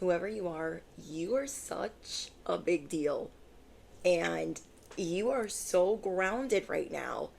whoever you are such a big deal. And you are so grounded right now.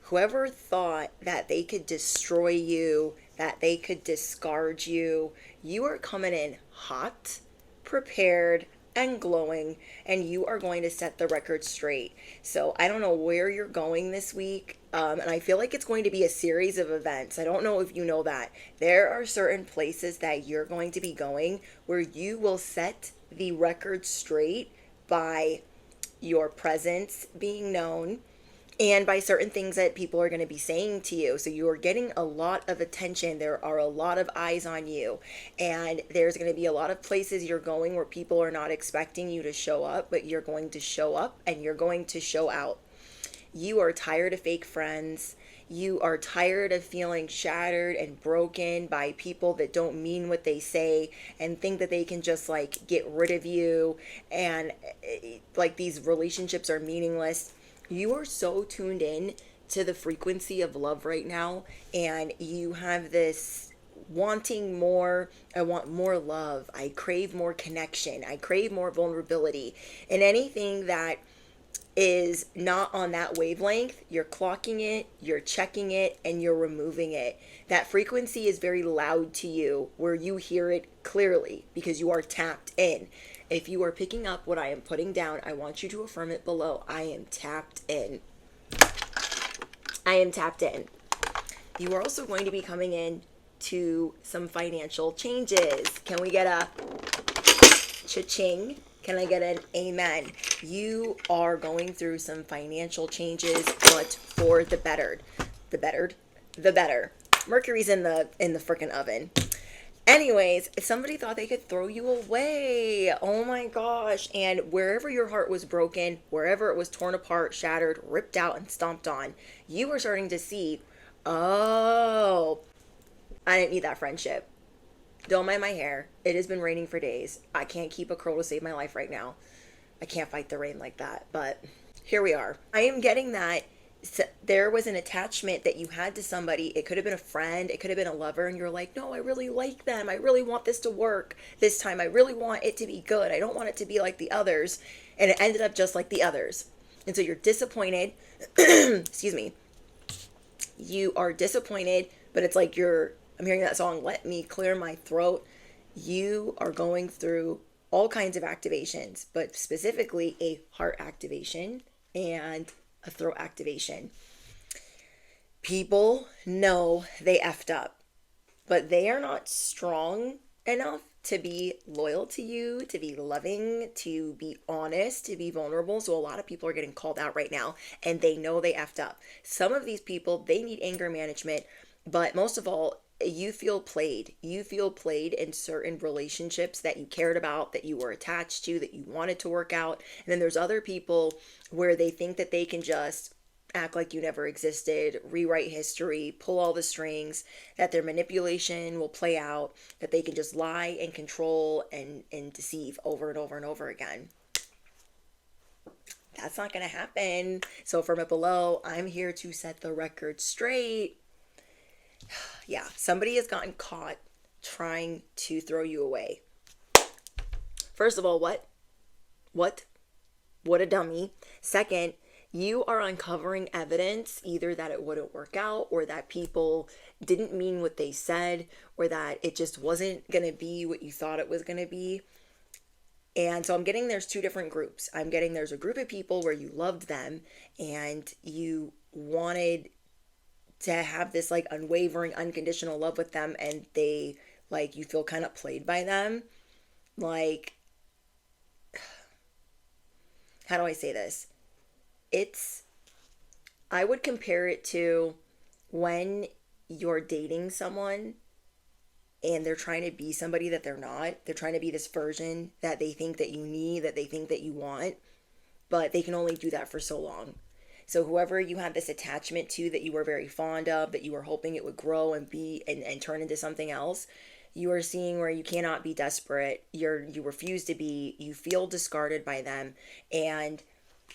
Whoever thought that they could destroy you, that they could discard you, you are coming in hot, prepared, and glowing, and you are going to set the record straight. So I don't know where you're going this week, and I feel like it's going to be a series of events. I don't know if you know that. There are certain places that you're going to be going where you will set the record straight by your presence being known and by certain things that people are going to be saying to you. So you are getting a lot of attention. There are a lot of eyes on you. And there's going to be a lot of places you're going where people are not expecting you to show up, but you're going to show up and you're going to show out. You are tired of fake friends. You are tired of feeling shattered and broken by people that don't mean what they say and think that they can just like get rid of you and like these relationships are meaningless. You are so tuned in to the frequency of love right now, and you have this wanting more. I want more love. I crave more connection. I crave more vulnerability. And anything that is not on that wavelength, you're clocking it, you're checking it, and you're removing it. That frequency is very loud to you where you hear it clearly because you are tapped in. If you are picking up what I am putting down, I want you to affirm it below. I am tapped in. I am tapped in. You are also going to be coming in to some financial changes. Can we get a cha-ching? Can I get an amen? You are going through some financial changes, but for the better. The better. Mercury's in the freaking oven. Anyways, somebody thought they could throw you away. Oh my gosh. And wherever your heart was broken, wherever it was torn apart, shattered, ripped out, and stomped on, you were starting to see, oh, I didn't need that friendship. Don't mind my hair. It has been raining for days. I can't keep a curl to save my life right now. I can't fight the rain like that. But here we are. I am getting that there was an attachment that you had to somebody. It could have been a friend. It could have been a lover. And you're like, no, I really like them. I really want this to work this time. I really want it to be good. I don't want it to be like the others. And it ended up just like the others. And so you're disappointed. Excuse me. You are disappointed, but it's like I'm hearing that song, Let Me Clear My Throat. You are going through all kinds of activations, but specifically a heart activation and a throat activation. People know they effed up, but they are not strong enough to be loyal to you, to be loving, to be honest, to be vulnerable. So a lot of people are getting called out right now and they know they effed up. Some of these people, they need anger management, but most of all, you feel played. You feel played in certain relationships that you cared about, that you were attached to, that you wanted to work out. And then there's other people where they think that they can just act like you never existed, rewrite history, pull all the strings, that their manipulation will play out, that they can just lie and control and deceive over and over and over again. That's not going to happen. So from it below, I'm here to set the record straight. Yeah, somebody has gotten caught trying to throw you away. First of all, what? What a dummy. Second, you are uncovering evidence either that it wouldn't work out or that people didn't mean what they said or that it just wasn't going to be what you thought it was going to be. And so I'm getting there's two different groups. I'm getting there's a group of people where you loved them and you wanted to have this like unwavering, unconditional love with them, and they like you feel kind of played by them. Like, how do I say this? I would compare it to when you're dating someone and they're trying to be somebody that they're not. They're trying to be this version that they think that you need, that they think that you want, but they can only do that for so long. So whoever you had this attachment to that you were very fond of, that you were hoping it would grow and be and turn into something else, you are seeing where you cannot be desperate. You refuse to be, you feel discarded by them, and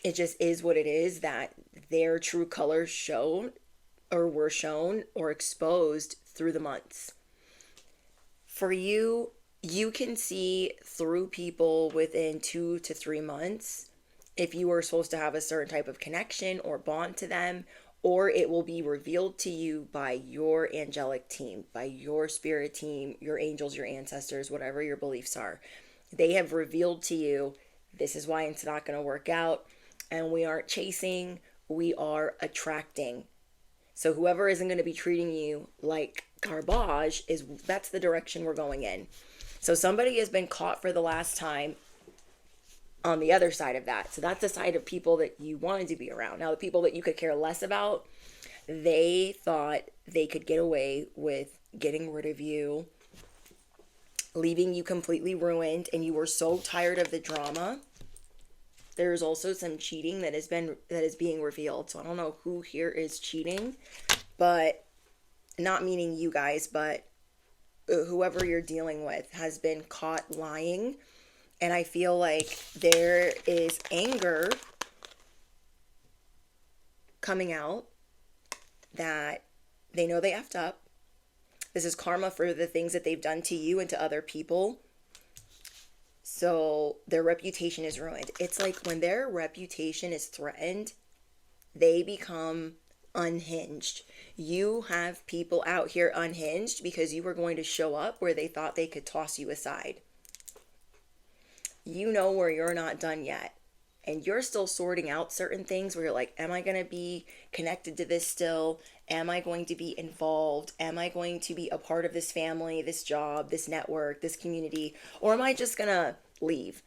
it just is what it is that their true colors shown or were shown or exposed through the months. For you, You can see through people within 2 to 3 months if you are supposed to have a certain type of connection or bond to them, or it will be revealed to you by your angelic team, by your spirit team, your angels, your ancestors, whatever your beliefs are. They have revealed to you this is why it's not going to work out. And we aren't chasing, we are attracting. So whoever isn't going to be treating you like garbage, is that's the direction we're going in. So somebody has been caught for the last time on the other side of that. So that's the side of people that you wanted to be around. Now, the people that you could care less about, they thought they could get away with getting rid of you, leaving you completely ruined, and you were so tired of the drama. There's also some cheating that is being revealed. So I don't know who here is cheating, but not meaning you guys, but whoever you're dealing with has been caught lying. And I feel like there is anger coming out that they know they effed up. This is karma for the things that they've done to you and to other people. So their reputation is ruined. It's like when their reputation is threatened, they become unhinged. You have people out here unhinged because you were going to show up where they thought they could toss you aside. You know where you're not done yet. And you're still sorting out certain things where you're like, am I going to be connected to this still? Am I going to be involved? Am I going to be a part of this family, this job, this network, this community? Or am I just going to leave?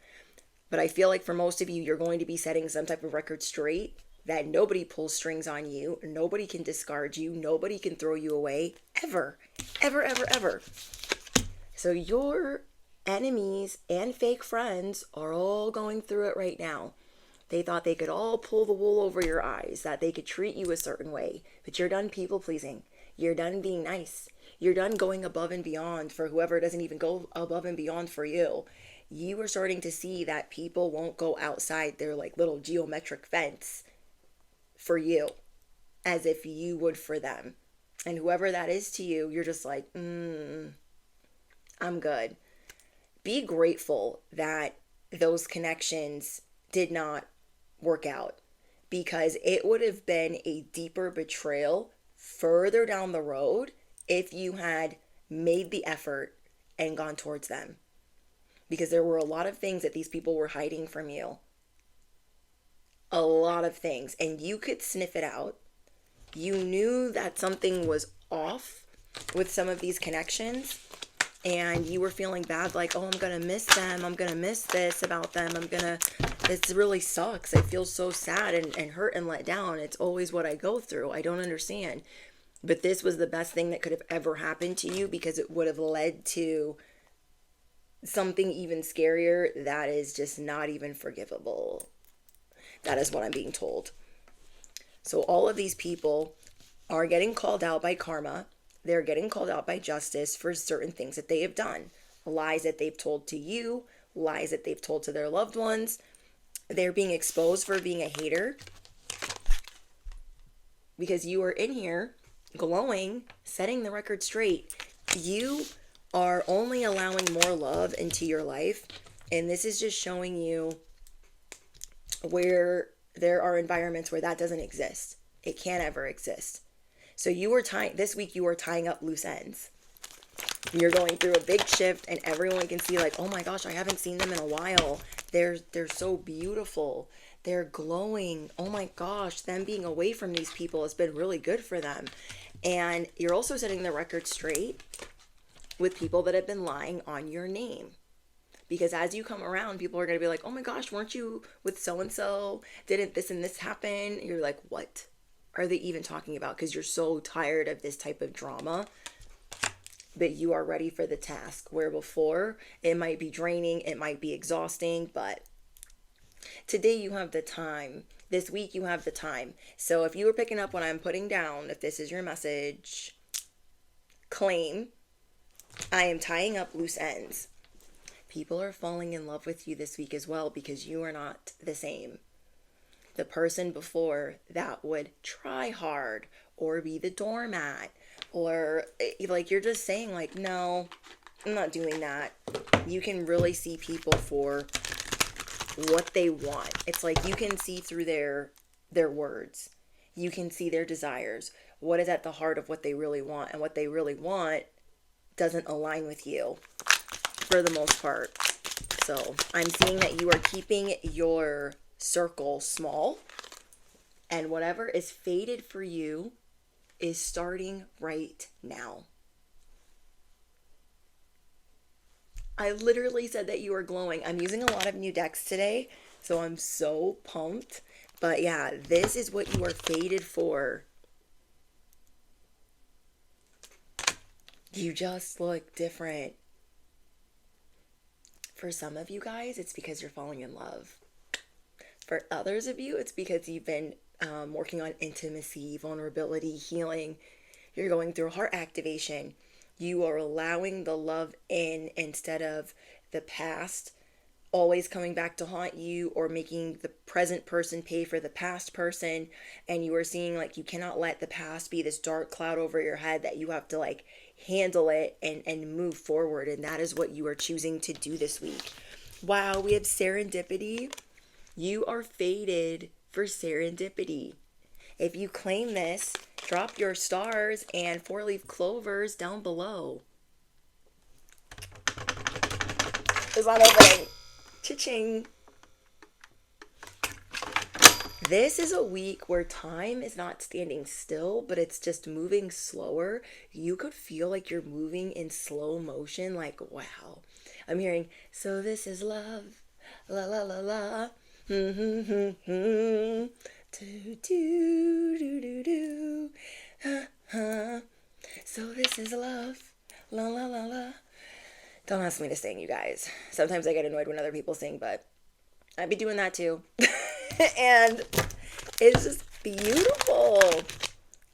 But I feel like for most of you, you're going to be setting some type of record straight that nobody pulls strings on you. Nobody can discard you. Nobody can throw you away ever, ever, ever, ever. So your enemies and fake friends are all going through it right now. They thought they could all pull the wool over your eyes, that they could treat you a certain way, but you're done people pleasing. You're done being nice. You're done going above and beyond for whoever doesn't even go above and beyond for you. You are starting to see that people won't go outside their like little geometric fence for you as if you would for them. And whoever that is to you, you're just like, I'm good. Be grateful that those connections did not work out, because it would have been a deeper betrayal further down the road if you had made the effort and gone towards them, because there were a lot of things that these people were hiding from you. A lot of things, and you could sniff it out. You knew that something was off with some of these connections, and you were feeling bad, like, oh, I'm gonna miss them, I'm gonna miss this about them, this really sucks, I feel so sad and hurt and let down, it's always what I go through, I don't understand. But this was the best thing that could have ever happened to you, because it would have led to something even scarier that is just not even forgivable. That is what I'm being told. So all of these people are getting called out by karma. They're getting called out by justice for certain things that they have done. Lies that they've told to you, lies that they've told to their loved ones. They're being exposed for being a hater, because you are in here glowing, setting the record straight. You are only allowing more love into your life, and this is just showing you where there are environments where that doesn't exist. It can't ever exist. So this week you are tying up loose ends. You're going through a big shift, and everyone can see like, oh my gosh, I haven't seen them in a while. They're so beautiful. They're glowing. Oh my gosh, them being away from these people has been really good for them. And you're also setting the record straight with people that have been lying on your name. Because as you come around, people are going to be like, oh my gosh, weren't you with so-and-so? Didn't this and this happen? You're like, what are they even talking about? Because you're so tired of this type of drama that you are ready for the task. Where before, it might be draining, it might be exhausting, but today you have the time. This week you have the time. So if you were picking up what I'm putting down, if this is your message, claim, I am tying up loose ends. People are falling in love with you this week as well, because you are not the same. The person before that would try hard or be the doormat, or like you're just saying like, no, I'm not doing that. You can really see people for what they want. It's like you can see through their words. You can see their desires. What is at the heart of what they really want, and what they really want doesn't align with you for the most part. So, I'm seeing that you are keeping your circle small, and whatever is fated for you is starting right now. I literally said that you are glowing. I'm using a lot of new decks today, so I'm so pumped. But yeah, this is what you are fated for. You just look different. For some of you guys, it's because you're falling in love. For others of you, it's because you've been working on intimacy, vulnerability, healing. You're going through heart activation. You are allowing the love in instead of the past always coming back to haunt you, or making the present person pay for the past person. And you are seeing like you cannot let the past be this dark cloud over your head, that you have to like handle it and move forward. And that is what you are choosing to do this week. Wow, we have serendipity. You are fated for serendipity. If you claim this, drop your stars and 4-leaf clovers down below. It's not opening. Cha-ching. This is a week where time is not standing still, but it's just moving slower. You could feel like you're moving in slow motion, like, wow. I'm hearing, so this is love, la la la la, do do do do do, so this is love, la la la la. Don't ask me to sing, you guys. Sometimes I get annoyed when other people sing, but I'd be doing that too. And it's just beautiful.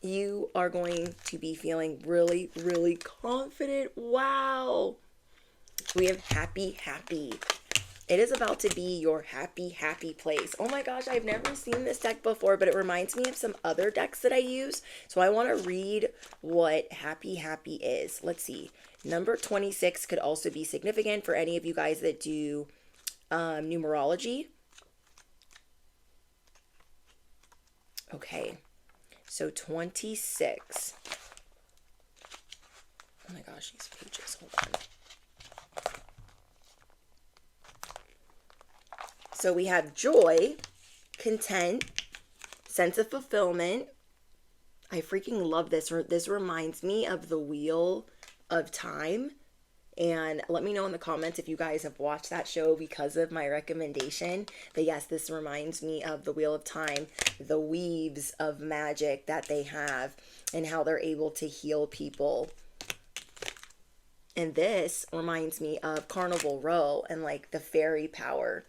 You are going to be feeling really, really confident. Wow. We have happy, happy. It is about to be your happy, happy place. Oh my gosh, I've never seen this deck before, but it reminds me of some other decks that I use. So I want to read what happy, happy is. Let's see. Number 26 could also be significant for any of you guys that do numerology. Okay, so 26. Oh my gosh, these pages, hold on. So we have joy, content, sense of fulfillment. I freaking love this. This reminds me of the Wheel of Time. And let me know in the comments if you guys have watched that show because of my recommendation. But yes, this reminds me of the Wheel of Time, the weaves of magic that they have, and how they're able to heal people. And this reminds me of Carnival Row and like the fairy power.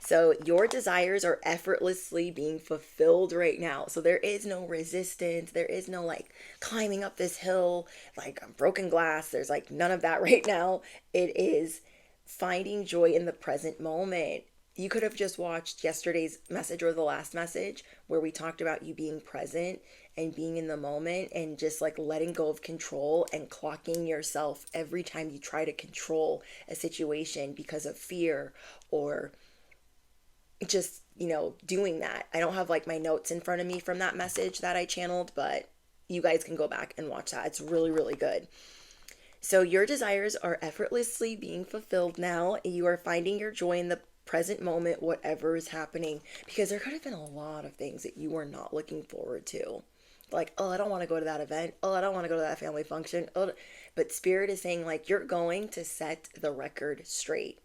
So your desires are effortlessly being fulfilled right now. So there is no resistance. There is no like climbing up this hill, like broken glass. There's like none of that right now. It is finding joy in the present moment. You could have just watched yesterday's message or the last message where we talked about you being present and being in the moment and just like letting go of control and clocking yourself every time you try to control a situation because of fear or just, doing that. I don't have like my notes in front of me from that message that I channeled, but you guys can go back and watch that. It's really, really good. So your desires are effortlessly being fulfilled now. You are finding your joy in the present moment, whatever is happening, because there could have been a lot of things that you were not looking forward to. Like, oh, I don't want to go to that event. Oh, I don't want to go to that family function. Oh, but Spirit is saying like, you're going to set the record straight.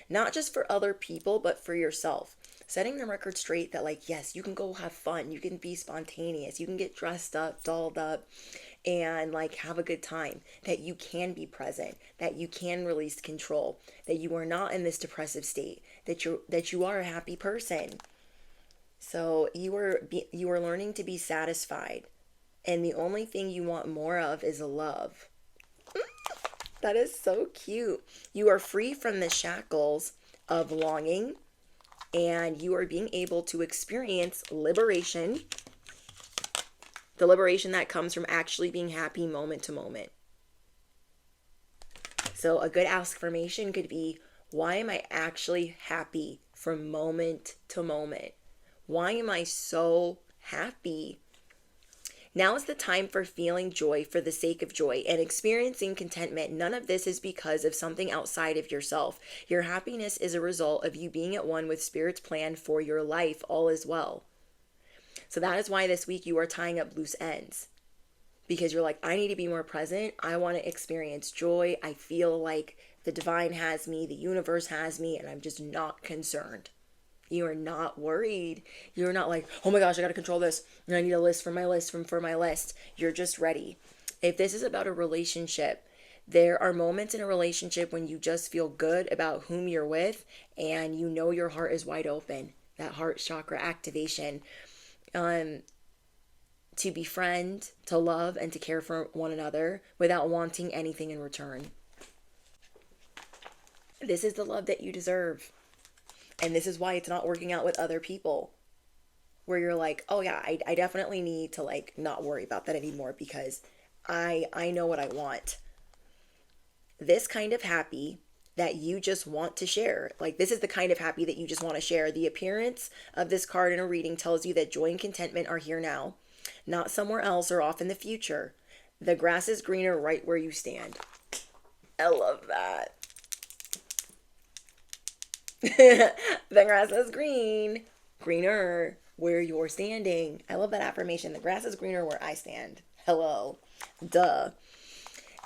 Not just for other people, but for yourself. Setting the record straight that like, yes, you can go have fun. You can be spontaneous. You can get dressed up, dolled up, and like have a good time. That you can be present. That you can release control. That you are not in this depressive state. That you are a happy person. So you are learning to be satisfied. And the only thing you want more of is love. That is so cute. You are free from the shackles of longing, and you are being able to experience liberation. The liberation that comes from actually being happy moment to moment. So a good affirmation could be, why am I actually happy from moment to moment? Why am I so happy? Now is the time for feeling joy for the sake of joy and experiencing contentment. None of this is because of something outside of yourself. Your happiness is a result of you being at one with Spirit's plan for your life. All is well. So that is why this week you are tying up loose ends. Because you're like, I need to be more present. I want to experience joy. I feel like the divine has me, the universe has me, and I'm just not concerned. You are not worried. You're not like, oh my gosh, I got to control this. And I need a list for my list for my list. You're just ready. If this is about a relationship, there are moments in a relationship when you just feel good about whom you're with and you know your heart is wide open. That heart chakra activation. To befriend, to love, and to care for one another without wanting anything in return. This is the love that you deserve. And this is why it's not working out with other people. Where you're like, oh yeah, I definitely need to like not worry about that anymore because I know what I want. This kind of happy that you just want to share. Like this is the kind of happy that you just want to share. The appearance of this card in a reading tells you that joy and contentment are here now, not somewhere else or off in the future. The grass is greener right where you stand. I love that. The grass is greener where you're standing. I love that affirmation. The grass is greener where I stand. Hello. Duh.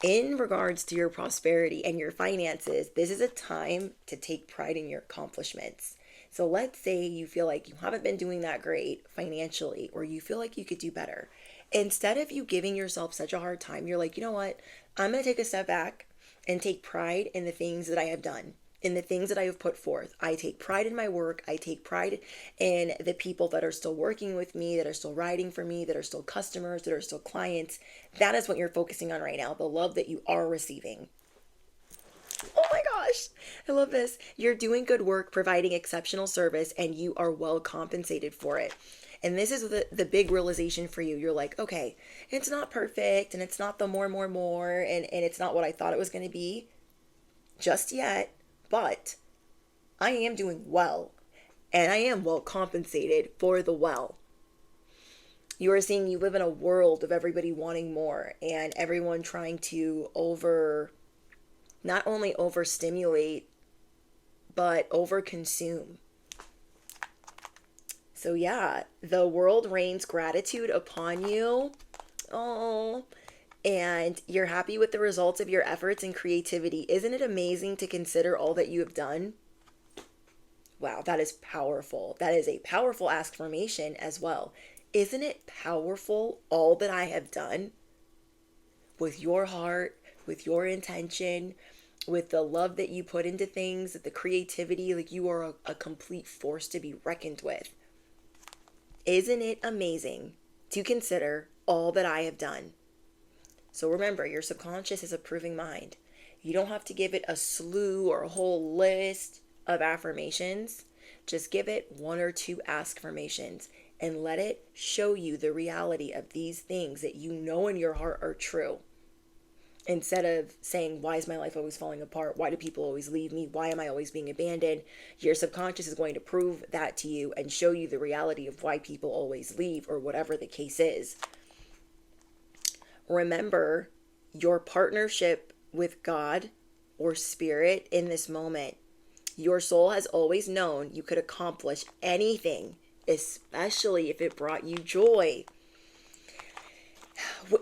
In regards to your prosperity and your finances, this is a time to take pride in your accomplishments. So let's say you feel like you haven't been doing that great financially, or you feel like you could do better. Instead of you giving yourself such a hard time, you're like, you know what? I'm going to take a step back and take pride in the things that I have done, in the things that I have put forth. I take pride in my work. I take pride in the people that are still working with me, that are still writing for me, that are still customers, that are still clients. That is what you're focusing on right now, the love that you are receiving. Oh my gosh, I love this. You're doing good work, providing exceptional service, and you are well compensated for it. And this is the big realization for you. You're like, okay, it's not perfect, and it's not the more, and it's not what I thought it was going to be just yet, but I am doing well, and I am well compensated for the well. You are seeing you live in a world of everybody wanting more, and everyone trying to not only overstimulate, but overconsume. So yeah, the world rains gratitude upon you. Oh, and you're happy with the results of your efforts and creativity. Isn't it amazing to consider all that you have done? Wow, that is powerful. That is a powerful affirmation as well. Isn't it powerful all that I have done? With your heart, with your intention, with the love that you put into things, the creativity, like you are a complete force to be reckoned with. Isn't it amazing to consider all that I have done? So remember, your subconscious is a proving mind. You don't have to give it a slew or a whole list of affirmations. Just give it one or two affirmations and let it show you the reality of these things that you know in your heart are true. Instead of saying, why is my life always falling apart? Why do people always leave me? Why am I always being abandoned? Your subconscious is going to prove that to you and show you the reality of why people always leave, or whatever the case is. Remember your partnership with God or Spirit in this moment. Your soul has always known you could accomplish anything, especially if it brought you joy.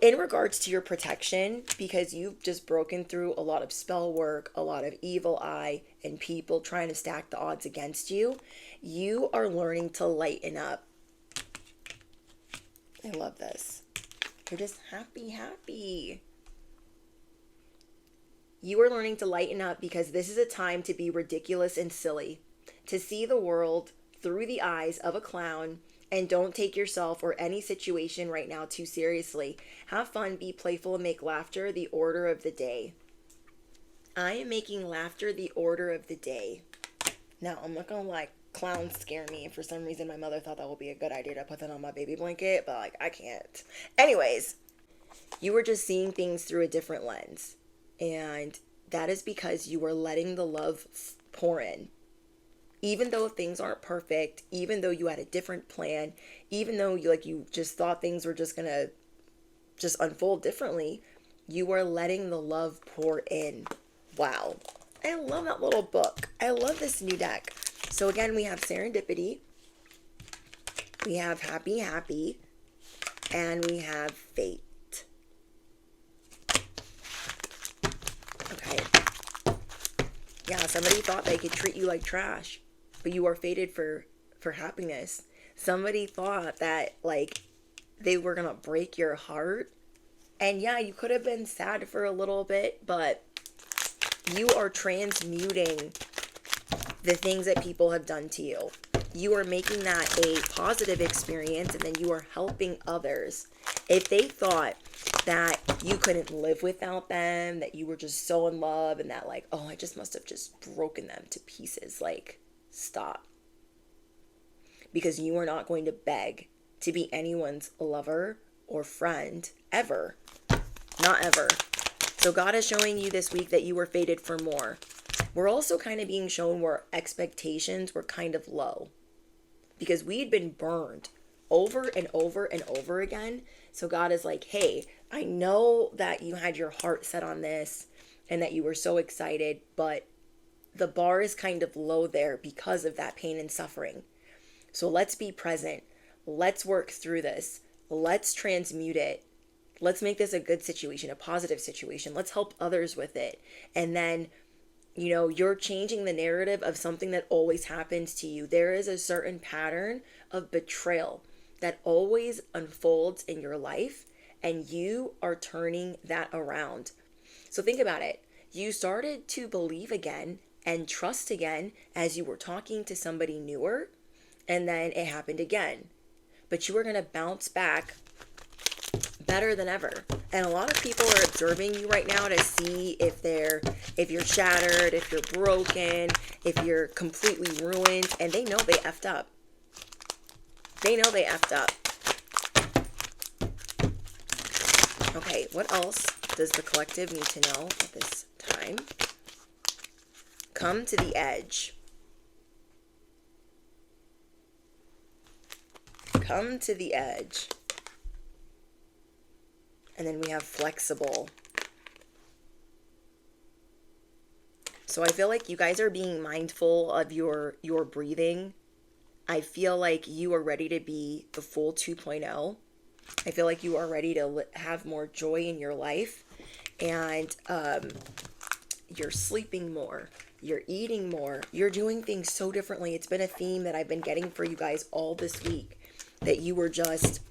In regards to your protection, because you've just broken through a lot of spell work, a lot of evil eye, and people trying to stack the odds against you, you are learning to lighten up. I love this. You're just happy. You are learning to lighten up because this is a time to be ridiculous and silly, to see the world through the eyes of a clown. And don't take yourself or any situation right now too seriously. Have fun, be playful, and make laughter the order of the day. I am making laughter the order of the day. Now, I'm not gonna lie, clowns scare me. For some reason, my mother thought that would be a good idea to put that on my baby blanket, but like, I can't. Anyways, you were just seeing things through a different lens. And that is because you are letting the love pour in. Even though things aren't perfect, even though you had a different plan, even though you just thought things were just going to just unfold differently, you are letting the love pour in. Wow. I love that little book. I love this new deck. So again, we have Serendipity, we have Happy Happy, and we have Fate. Okay. Yeah, somebody thought they could treat you like trash, but you are fated for happiness. Somebody thought that they were gonna break your heart, and yeah, you could have been sad for a little bit, but you are transmuting the things that people have done to you. You are making that a positive experience, and then you are helping others. If they thought that you couldn't live without them, that you were just so in love, and that oh, I just must have just broken them to pieces, stop. Because you are not going to beg to be anyone's lover or friend ever. Not ever. So God is showing you this week that you were fated for more. We're also kind of being shown where expectations were kind of low, because we'd been burned over and over and over again. So God is like, hey, I know that you had your heart set on this and that you were so excited, but the bar is kind of low there because of that pain and suffering. So let's be present. Let's work through this. Let's transmute it. Let's make this a good situation, a positive situation. Let's help others with it. And then, you're changing the narrative of something that always happens to you. There is a certain pattern of betrayal that always unfolds in your life, and you are turning that around. So think about it. You started to believe again and trust again as you were talking to somebody newer, and then it happened again. But you are going to bounce back better than ever. And a lot of people are observing you right now to see if you're shattered, if you're broken, if you're completely ruined, and they know they effed up. They know they effed up. Okay, what else does the collective need to know at this time? Come to the edge. Come to the edge. And then we have flexible. So I feel like you guys are being mindful of your breathing. I feel like you are ready to be the full 2.0. I feel like you are ready to have more joy in your life. And you're sleeping more. You're eating more. You're doing things so differently. It's been a theme that I've been getting for you guys all this week. That you were just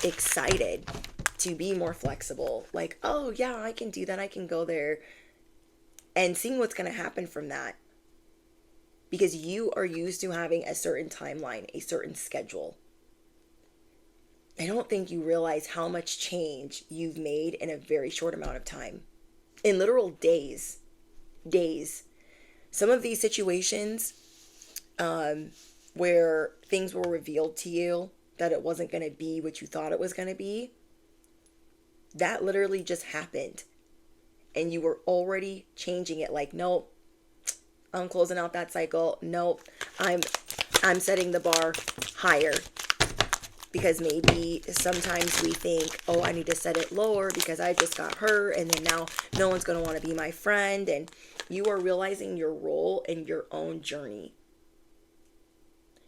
excited to be more flexible. Like, oh yeah, I can do that. I can go there. And seeing what's going to happen from that. Because you are used to having a certain timeline, a certain schedule. I don't think you realize how much change you've made in a very short amount of time. In literal days. Days. Some of these situations where things were revealed to you that it wasn't going to be what you thought it was going to be, that literally just happened. And you were already changing it. Like, nope, I'm closing out that cycle. Nope, I'm setting the bar higher. Because maybe sometimes we think, oh, I need to set it lower because I just got hurt, and then now no one's going to want to be my friend. And you are realizing your role in your own journey.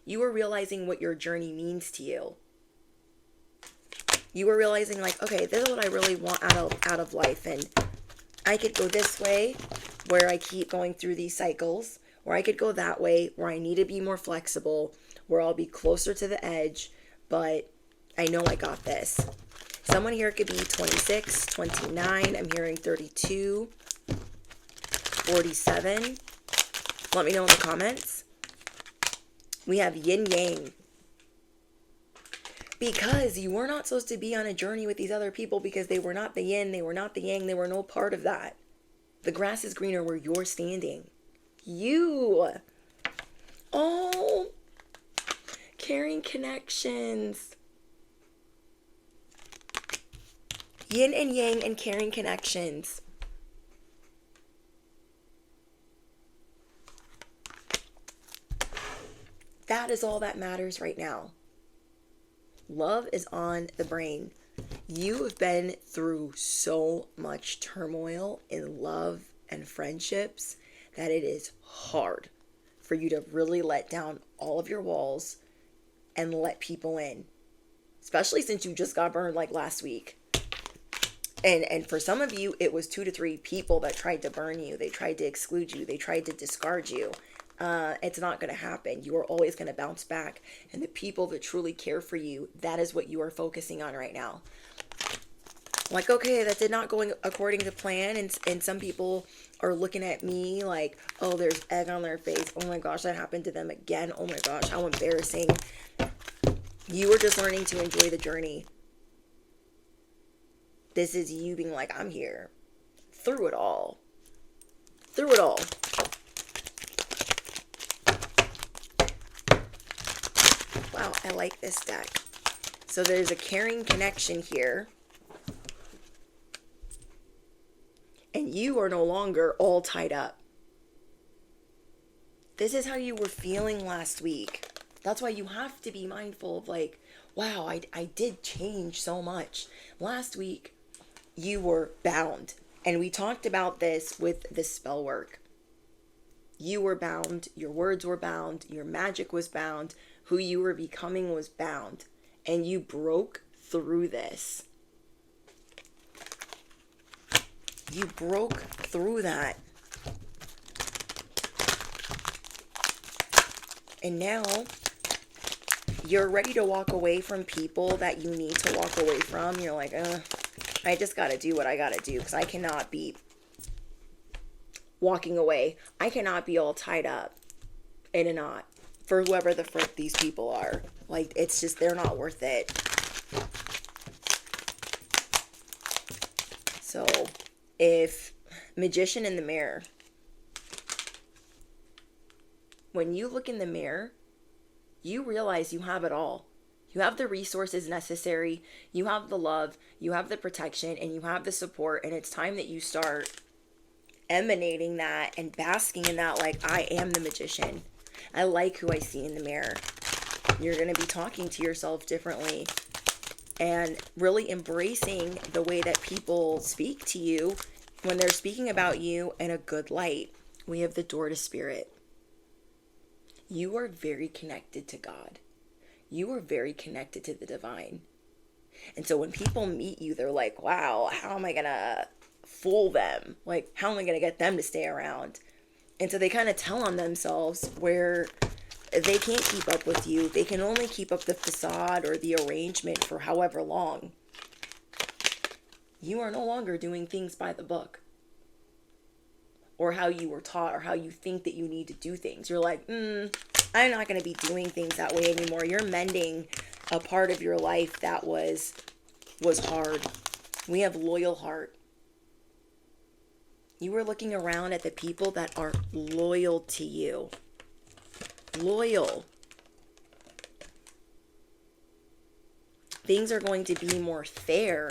You are realizing what your journey means to you. You are realizing, like, okay, this is what I really want out of life. And I could go this way where I keep going through these cycles, or I could go that way where I need to be more flexible, where I'll be closer to the edge. But I know I got this. Someone here could be 26, 29. I'm hearing 32, 47. Let me know in the comments. We have yin yang. Because you were not supposed to be on a journey with these other people, because they were not the yin, they were not the yang, they were no part of that. The grass is greener where you're standing. You. Oh. Caring connections. Yin and yang and caring connections. That is all that matters right now. Love is on the brain. You have been through so much turmoil in love and friendships that it is hard for you to really let down all of your walls and let people in, especially since you just got burned like last week. And for some of you, it was 2 to 3 people that tried to burn you. They tried to exclude you. They tried to discard you. It's not going to happen. You are always going to bounce back. And the people that truly care for you, that is what you are focusing on right now. Like, okay, that did not go according to plan. And some people are looking at me like, oh, there's egg on their face. Oh my gosh, that happened to them again. Oh my gosh, how embarrassing. You are just learning to enjoy the journey. This is you being like, I'm here. Through it all. Through it all. Wow, I like this deck. So there's a caring connection here. And you are no longer all tied up. This is how you were feeling last week. That's why you have to be mindful of like, wow, I did change so much. Last week, you were bound. And we talked about this with the spell work. You were bound. Your words were bound. Your magic was bound. Who you were becoming was bound. And you broke through this. You broke through that. And now you're ready to walk away from people that you need to walk away from. You're like, I just got to do what I got to do because I cannot be walking away. I cannot be all tied up in a knot for whoever the frick these people are. Like, it's just, they're not worth it. So, if Magician in the Mirror, when you look in the mirror, you realize you have it all. You have the resources necessary, you have the love, you have the protection, and you have the support, and it's time that you start emanating that and basking in that like, I am the magician. I like who I see in the mirror. You're going to be talking to yourself differently and really embracing the way that people speak to you when they're speaking about you in a good light. We have the door to spirit. You are very connected to God. You are very connected to the divine. And so when people meet you, they're like, wow, how am I going to fool them? Like, how am I going to get them to stay around? And so they kind of tell on themselves where they can't keep up with you. They can only keep up the facade or the arrangement for however long. You are no longer doing things by the book or how you were taught or how you think that you need to do things. You're like, I'm not going to be doing things that way anymore. You're mending a part of your life that was hard. We have loyal heart. You are looking around at the people that are loyal to you. Loyal. Things are going to be more fair.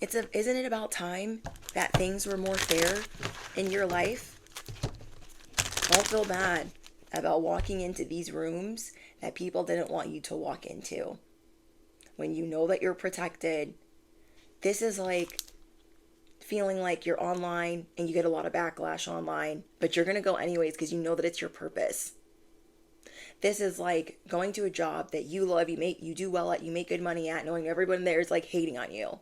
Isn't it about time that things were more fair in your life? Don't feel bad about walking into these rooms that people didn't want you to walk into. When you know that you're protected, this is like feeling like you're online and you get a lot of backlash online, but you're going to go anyways because you know that it's your purpose. This is like going to a job that you love, you do well at, you make good money at, knowing everyone there is like hating on you.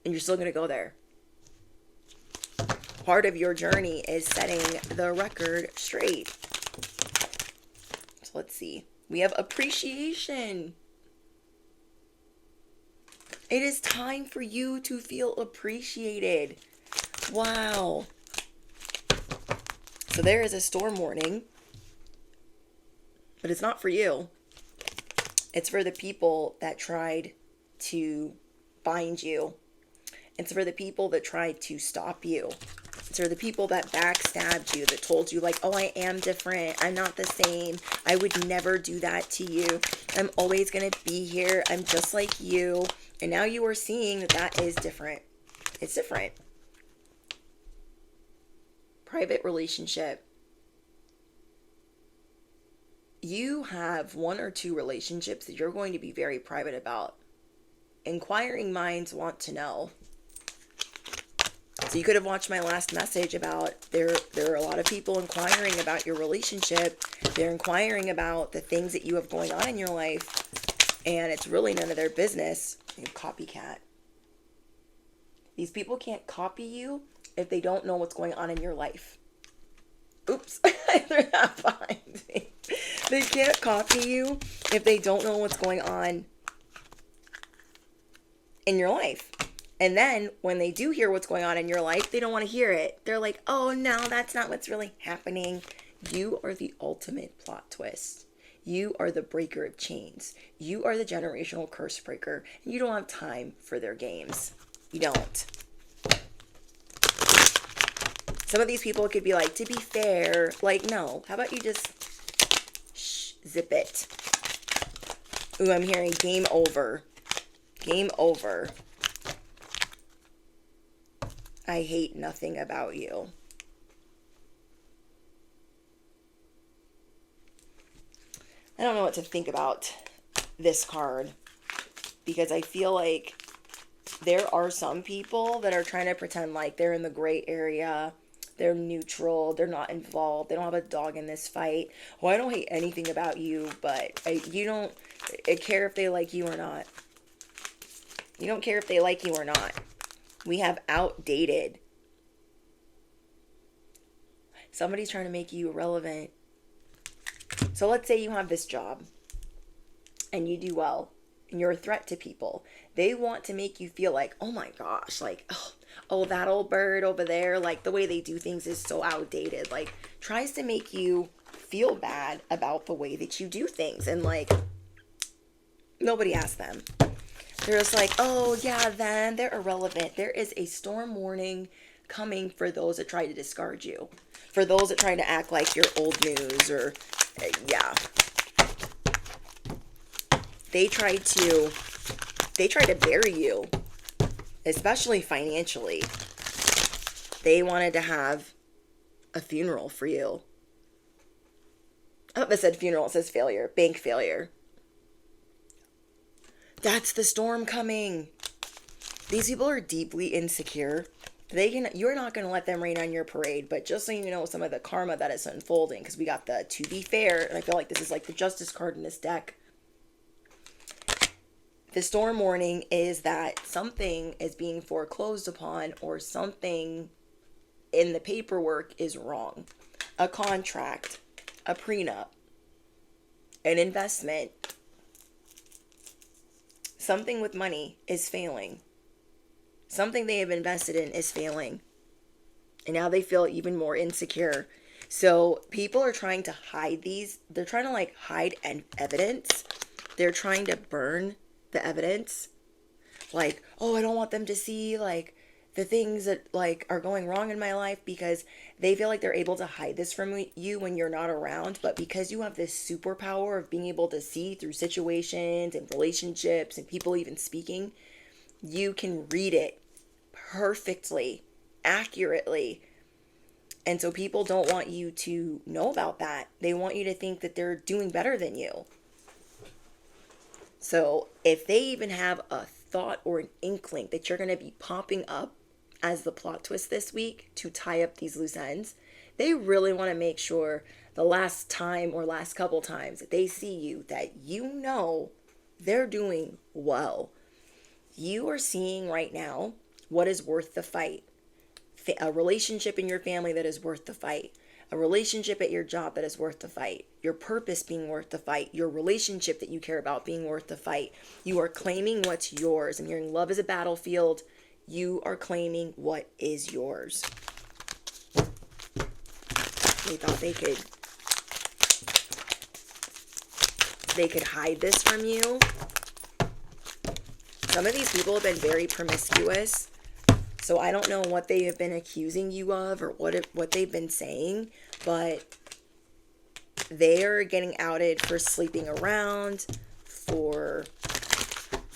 And you're still going to go there. Part of your journey is setting the record straight. So let's see. We have appreciation. It is time for you to feel appreciated. Wow. So there is a storm warning, but it's not for you. It's for the people that tried to bind you. It's for the people that tried to stop you. It's for the people that backstabbed you, that told you like, oh, I am different. I'm not the same. I would never do that to you. I'm always going to be here. I'm just like you. And now you are seeing that that is different. It's different. private relationship, you have one or two relationships that you're going to be very private about. Inquiring minds want to know. So you could have watched my last message about there are a lot of people inquiring about your relationship. They're inquiring about the things that you have going on in your life, and it's really none of their business. You copycat. These people can't copy you if they don't know what's going on in your life. Oops, I threw that behind me. They can't copy you if they don't know what's going on in your life. And then when they do hear what's going on in your life, they don't want to hear it. They're like, oh no, that's not what's really happening. You are the ultimate plot twist. You are the breaker of chains. You are the generational curse breaker. And you don't have time for their games. You don't. Some of these people could be like, to be fair, like, no. How about you just zip it? Ooh, I'm hearing game over. Game over. I hate nothing about you. I don't know what to think about this card, because I feel like there are some people that are trying to pretend like they're in the gray area. They're neutral. They're not involved. They don't have a dog in this fight. Well, I don't hate anything about you, but you don't care if they like you or not. You don't care if they like you or not. We have outdated. Somebody's trying to make you irrelevant. So let's say you have this job and you do well and you're a threat to people. They want to make you feel like, oh my gosh, like, oh, that old bird over there, like the way they do things is so outdated. Like, tries to make you feel bad about the way that you do things. And like, nobody asked them. They're just like, oh yeah, then they're irrelevant. There is a storm warning coming for those that try to discard you. For those that try to act like you're old news or, yeah. They try to bury you, especially financially. They wanted to have a funeral for you. Oh, it said funeral, it says failure, bank failure. That's the storm coming. These people are deeply insecure. You're not going to let them rain on your parade, but just so you know some of the karma that is unfolding, because we got the to be fair, and I feel like this is like the justice card in this deck. The storm warning is that something is being foreclosed upon, or something in the paperwork is wrong. A contract, a prenup, an investment, something with money is failing. Something they have invested in is failing. And now they feel even more insecure. So people are trying to hide these. They're trying to like hide evidence. They're trying to burn the evidence. Like, oh, I don't want them to see like the things that like are going wrong in my life, because they feel like they're able to hide this from you when you're not around. But because you have this superpower of being able to see through situations and relationships and people even speaking, you can read it perfectly, accurately. And so people don't want you to know about that. They want you to think that they're doing better than you. So if they even have a thought or an inkling that you're going to be popping up as the plot twist this week to tie up these loose ends, they really want to make sure the last time or last couple times that they see you, that you know they're doing well. You are seeing right now what is worth the fight. A relationship in your family that is worth the fight. A relationship at your job that is worth the fight. Your purpose being worth the fight. Your relationship that you care about being worth the fight. You are claiming what's yours. I'm hearing love is a battlefield. You are claiming what is yours. They thought they could hide this from you. Some of these people have been very promiscuous. So I don't know what they have been accusing you of or what they've been saying, but they're getting outed for sleeping around, for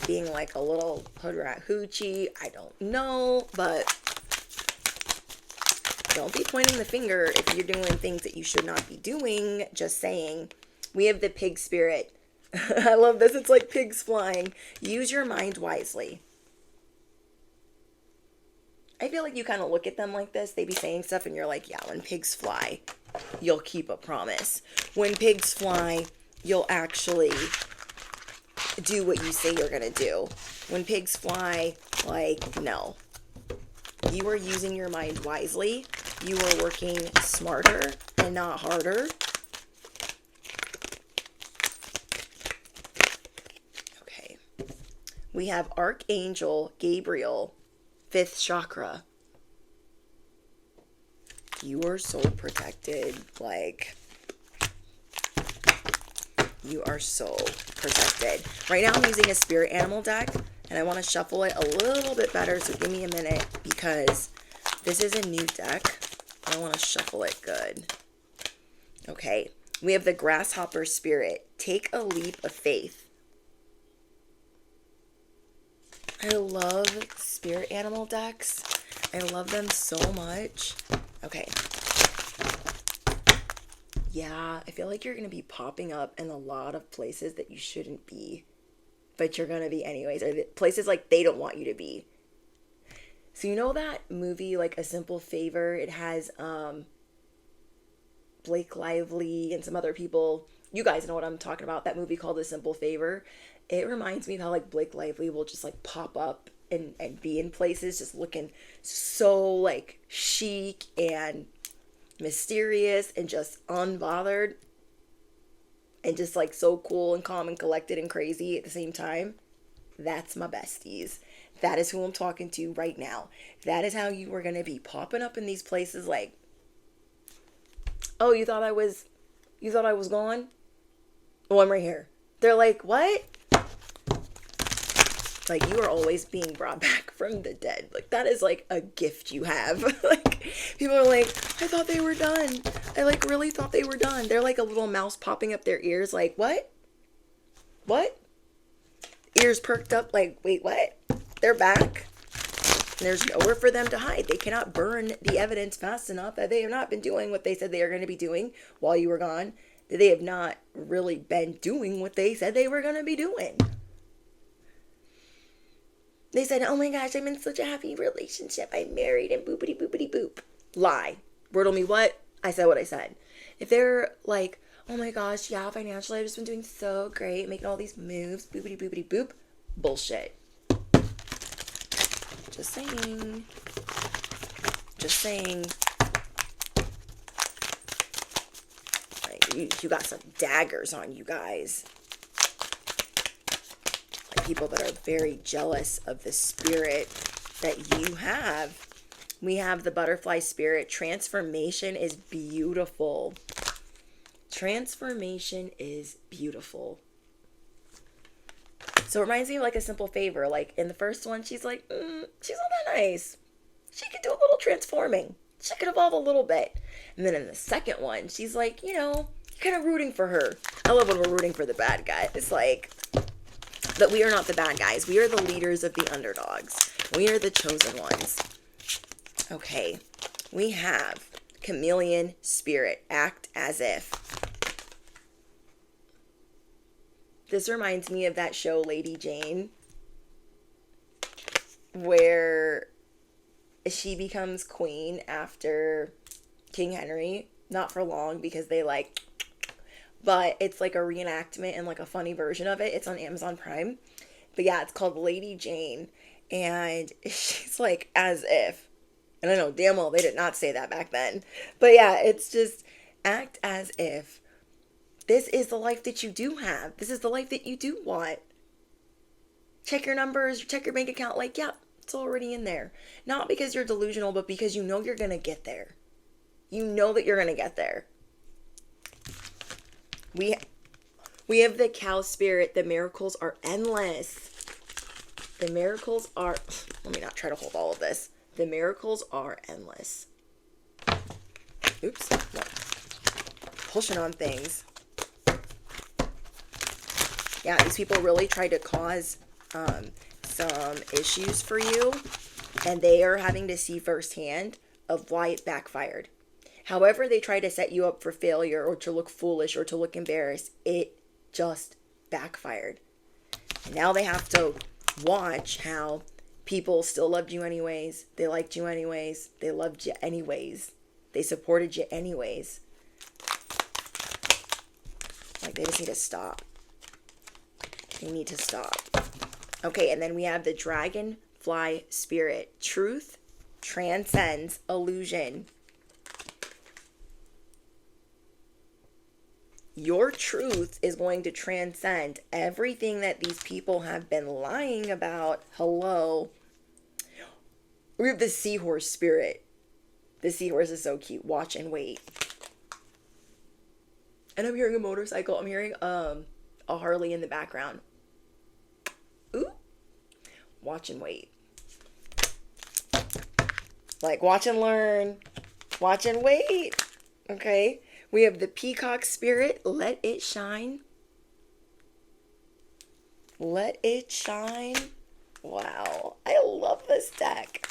being like a little hood rat hoochie. I don't know, but Don't be pointing the finger if you're doing things that you should not be doing. Just saying. We have the pig spirit. I love this. It's like pigs flying. Use your mind wisely. I feel like you kind of look at them like this. They be saying stuff and you're like, yeah, when pigs fly, you'll keep a promise. When pigs fly, you'll actually do what you say you're going to do. When pigs fly, like, no. You are using your mind wisely. You are working smarter and not harder. Okay. We have Archangel Gabriel, 5th chakra. You are so protected. Like, you are so protected. Right now I'm using a spirit animal deck, and I want to shuffle it a little bit better, so give me a minute, because this is a new deck. I want to shuffle it good. Okay, we have the grasshopper spirit. Take a leap of faith. I love spirit animal decks. I love them so much. Okay. Yeah, I feel like you're going to be popping up in a lot of places that you shouldn't be, but you're going to be anyways, or places like they don't want you to be. So you know that movie, like A Simple Favor? It has Blake Lively and some other people. You guys know what I'm talking about. That movie called A Simple Favor. It reminds me of how like Blake Lively will just like pop up and be in places just looking so like chic and mysterious and just unbothered and just like so cool and calm and collected and crazy at the same time. That's my besties. That is who I'm talking to right now. That is how you are going to be popping up in these places like, oh, you thought I was gone? Oh, I'm right here. They're like, what? Like, you are always being brought back from the dead. Like, that is like a gift you have. Like, people are like, I thought they were done. I like really thought they were done. They're like a little mouse popping up their ears like, what? What? Ears perked up like, wait, what? They're back. And there's nowhere for them to hide. They cannot burn the evidence fast enough that they have not been doing what they said they are going to be doing while you were gone. That they have not really been doing what they said they were going to be doing. They said, oh my gosh, I'm in such a happy relationship. I'm married and boopity boopity boop. Lie. Riddle me what? I said what I said. If they're like, oh my gosh, yeah, financially I've just been doing so great, making all these moves, boopity boopity boop. Bullshit. Just saying. Just saying. Like, you got some daggers on you guys. Like people that are very jealous of the spirit that you have. We have the butterfly spirit. Transformation is beautiful. Transformation is beautiful. So it reminds me of like A Simple Favor. Like in the first one, she's like, she's not that nice. She could do a little transforming. She could evolve a little bit. And then in the second one, she's like, you know, kind of rooting for her. I love when we're rooting for the bad guy. It's like, but we are not the bad guys. We are the leaders of the underdogs. We are the chosen ones. Okay, we have chameleon spirit. Act as if. This reminds me of that show Lady Jane, where she becomes queen after King Henry. Not for long because they like, but it's like a reenactment and like a funny version of it. It's on Amazon Prime. But yeah, it's called Lady Jane. And she's like, as if. And I know damn well they did not say that back then. But yeah, it's just act as if. This is the life that you do have. This is the life that you do want. Check your numbers, check your bank account. Like, yeah, it's already in there. Not because you're delusional, but because you know you're going to get there. You know that you're going to get there. We have the cow spirit. The miracles are endless. The miracles are... Let me not try to hold all of this. The miracles are endless. Oops. No. Pushing on things. Yeah, these people really try to cause some issues for you, and they are having to see firsthand of why it backfired. However they try to set you up for failure or to look foolish or to look embarrassed, it just backfired. And now they have to watch how people still loved you anyways. They liked you anyways. They loved you anyways. They supported you anyways. Like, they just need to stop. They need to stop. Okay, and then we have the dragonfly spirit. Truth transcends illusion. Your truth is going to transcend everything that these people have been lying about. Hello. We have the seahorse spirit. The seahorse is so cute. Watch and wait. And I'm hearing a motorcycle. I'm hearing a Harley in the background. Ooh. Watch and wait. Like, watch and learn. Watch and wait. Okay. We have the peacock spirit. Let it shine. Let it shine. Wow. I love this deck.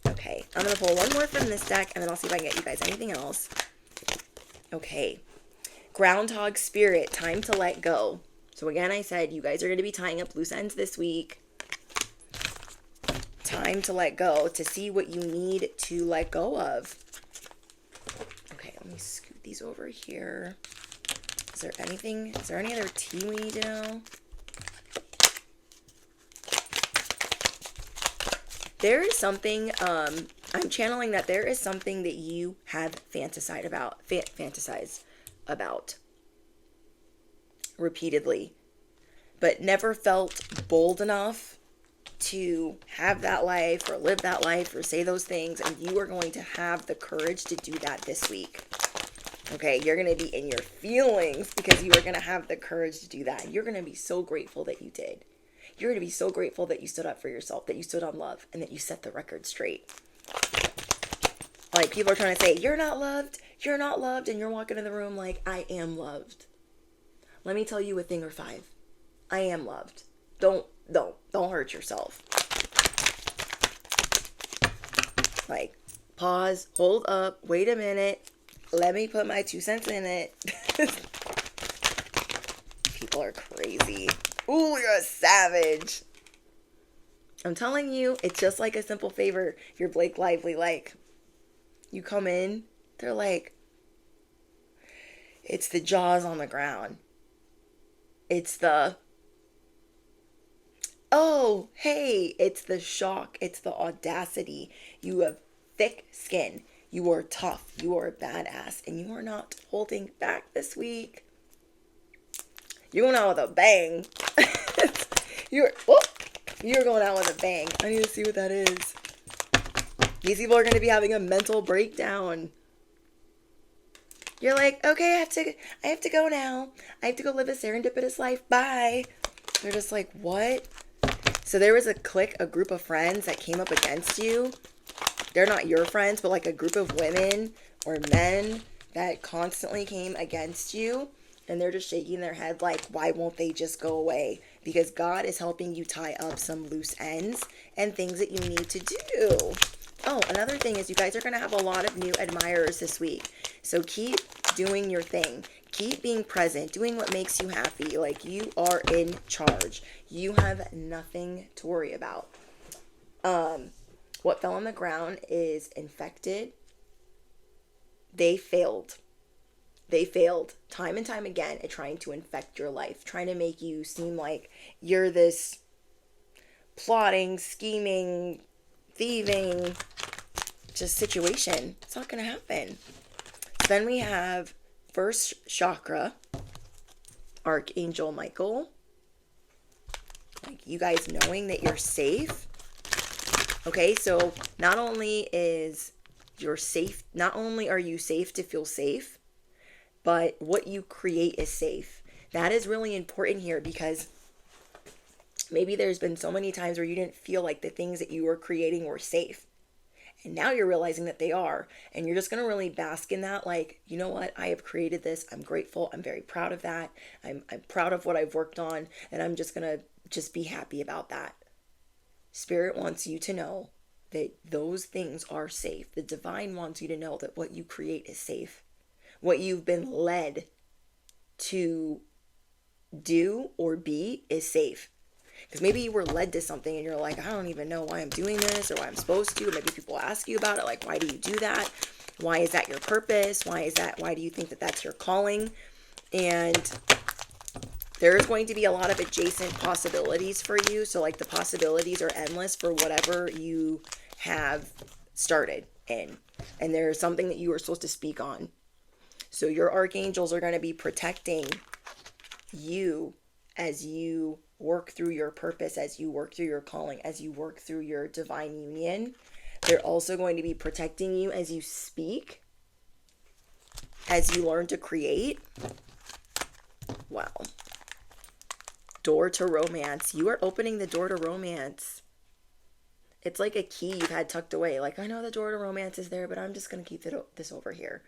Okay. I'm going to pull one more from this deck, and then I'll see if I can get you guys anything else. Okay. Groundhog spirit. Time to let go. So again, I said you guys are going to be tying up loose ends this week. Time to let go, to see what you need to let go of. Okay, let me scoot these over here. Is there any other tea we need to know? There is something, I'm channeling that there is something that you have fantasized about repeatedly, but never felt bold enough to have that life or live that life or say those things, and you are going to have the courage to do that this week. Okay, you're going to be in your feelings because you are going to have the courage to do that. You're going to be so grateful that you did. You're going to be so grateful that you stood up for yourself, that you stood on love, and that you set the record straight. Like, people are trying to say, you're not loved, and you're walking in the room like, I am loved. Let me tell you a thing or five. I am loved. Don't hurt yourself. Like, pause, hold up, wait a minute. Let me put my 2 cents in it. People are crazy. Ooh, you're a savage. I'm telling you, it's just like a simple favor. You're Blake Lively, like, you come in, they're like, it's the jaws on the ground. It's the, oh, hey, it's the shock. It's the audacity. You have thick skin. You are tough. You are a badass. And you are not holding back this week. You're going out with a bang. You're going out with a bang. I need to see what that is. These people are going to be having a mental breakdown. You're like, okay, I have to go now. I have to go live a serendipitous life. Bye. They're just like, what? So there was a group of friends that came up against you. They're not your friends, but like a group of women or men that constantly came against you. And they're just shaking their head like, why won't they just go away? Because God is helping you tie up some loose ends and things that you need to do. Oh, another thing is you guys are going to have a lot of new admirers this week. So keep doing your thing. Keep being present, doing what makes you happy. Like, you are in charge. You have nothing to worry about. What fell on the ground is infected. They failed. They failed time and time again at trying to infect your life, trying to make you seem like you're this plotting, scheming, thieving just situation. It's not going to happen. Then we have first chakra, Archangel Michael. Like, you guys knowing that you're safe. Okay, so not only are you safe to feel safe, but what you create is safe. That is really important here, because maybe there's been so many times where you didn't feel like the things that you were creating were safe. And now you're realizing that they are. And you're just going to really bask in that. Like, you know what? I have created this. I'm grateful. I'm very proud of that. I'm proud of what I've worked on. And I'm just going to be happy about that. Spirit wants you to know that those things are safe. The divine wants you to know that what you create is safe. What you've been led to do or be is safe. Because maybe you were led to something and you're like, I don't even know why I'm doing this or why I'm supposed to. Maybe people ask you about it, like, why do you do that? Why is that your purpose? Why do you think that that's your calling? And there's going to be a lot of adjacent possibilities for you. So like the possibilities are endless for whatever you have started in. And there's something that you are supposed to speak on. So your archangels are going to be protecting you as you work through your purpose, as you work through your calling, as you work through your divine union. They're also going to be protecting you as you speak, as you learn to create. Wow. Door to romance. You are opening the door to romance. It's like a key you've had tucked away. Like, I know the door to romance is there, but I'm just going to keep this over here.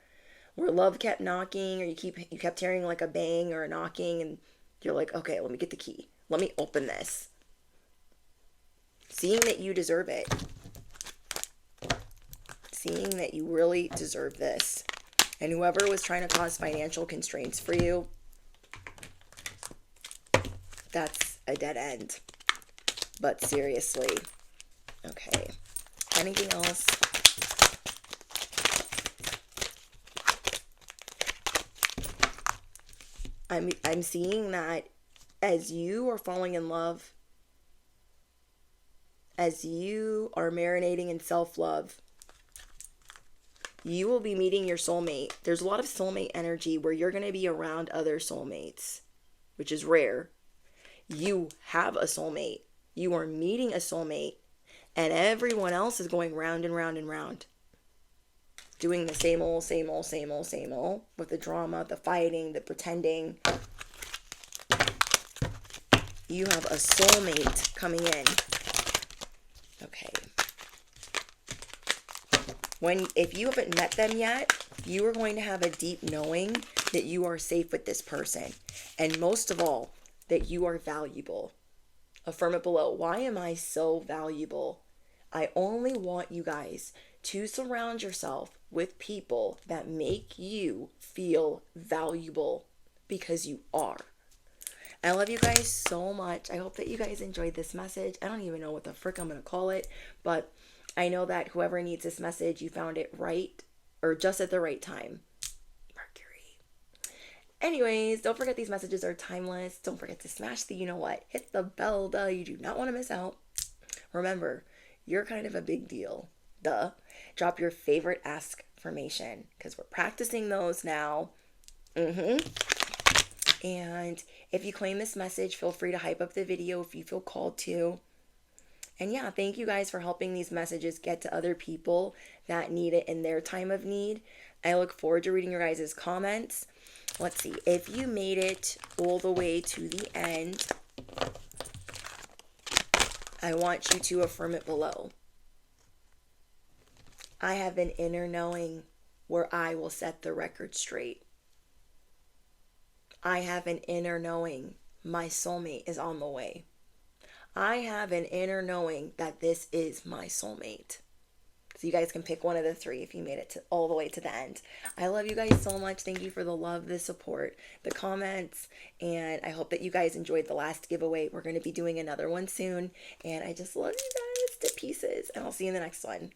Where love kept knocking, or you kept hearing like a bang or a knocking, and you're like, okay, let me get the key. Let me open this. Seeing that you deserve it. Seeing that you really deserve this. And whoever was trying to cause financial constraints for you, that's a dead end. But seriously. Okay. Anything else? I'm seeing that as you are falling in love, as you are marinating in self-love, you will be meeting your soulmate. There's a lot of soulmate energy where you're going to be around other soulmates, which is rare. You have a soulmate. You are meeting a soulmate, and everyone else is going round and round and round. Doing the same old, same old, same old, same old, with the drama, the fighting, the pretending. You have a soulmate coming in. Okay. If you haven't met them yet, you are going to have a deep knowing that you are safe with this person. And most of all, that you are valuable. Affirm it below. Why am I so valuable? I only want you guys to surround yourself with people that make you feel valuable, because you are. I love you guys so much. I hope that you guys enjoyed this message. I don't even know what the frick I'm going to call it, but I know that whoever needs this message, you found it right, or just at the right time. Mercury. Anyways, don't forget these messages are timeless. Don't forget to smash the you-know-what. Hit the bell, duh. You do not want to miss out. Remember, you're kind of a big deal. Duh. Drop your favorite ask formation, because we're practicing those now. And if you claim this message, feel free to hype up the video if you feel called to. And yeah, thank you guys for helping these messages get to other people that need it in their time of need. I look forward to reading your guys' comments. Let's see. If you made it all the way to the end, I want you to affirm it below. I have an inner knowing where I will set the record straight. I have an inner knowing my soulmate is on the way. I have an inner knowing that this is my soulmate. So you guys can pick one of the three if you made it all the way to the end. I love you guys so much. Thank you for the love, the support, the comments, and I hope that you guys enjoyed the last giveaway. We're going to be doing another one soon, and I just love you guys to pieces, and I'll see you in the next one.